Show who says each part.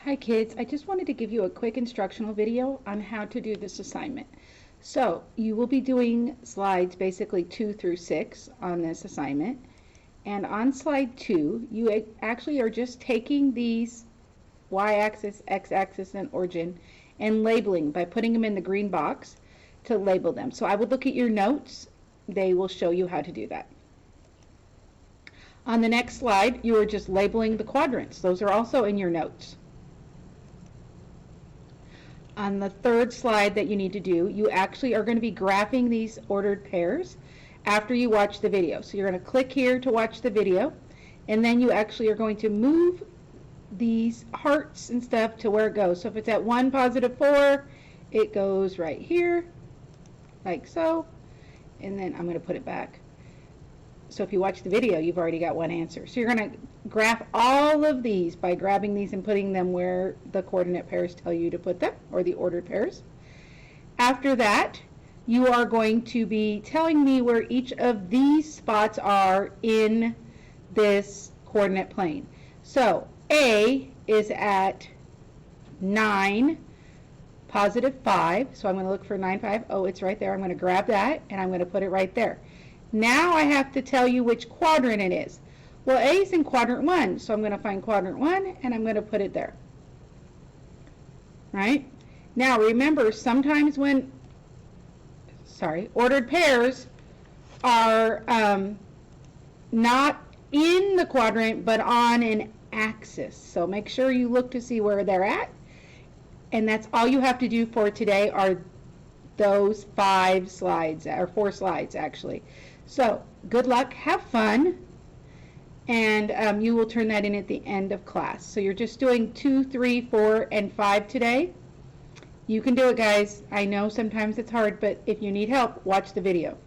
Speaker 1: Hi kids, I just wanted to give you a quick instructional video on how to do this assignment. So you will be doing slides basically 2 through 6 on this assignment. And on slide 2, you actually are just taking these y-axis, x-axis, and origin and labeling by putting them in the green box to label them. So I would look at your notes. They will show you how to do that. On the next slide, you are just labeling the quadrants. Those are also in your notes. On the third slide that you need to do, you actually are going to be graphing these ordered pairs after you watch the video. So you're going to click here to watch the video, and then you actually are going to move these hearts and stuff to where it goes. So if it's at 1, +4, it goes right here, like so, and then I'm going to put it back. So if you watch the video, you've already got one answer. So you're going to graph all of these by grabbing these and putting them where the coordinate pairs tell you to put them, or the ordered pairs. After that, you are going to be telling me where each of these spots are in this coordinate plane. So A is at 9, +5. So I'm going to look for 9, 5. Oh, it's right there. I'm going to grab that and I'm going to put it right there. Now I have to tell you which quadrant it is. Well, A is in quadrant 1, so I'm going to find quadrant 1 and I'm going to put it there. Right? Now remember, sometimes when, ordered pairs are not in the quadrant but on an axis. So make sure you look to see where they're at. And that's all you have to do for today are those 5 slides, or 4 slides actually. So good luck, have fun, and you will turn that in at the end of class. So you're just doing 2, 3, 4, and 5 today. You can do it, guys. I know sometimes it's hard, but if you need help, watch the video.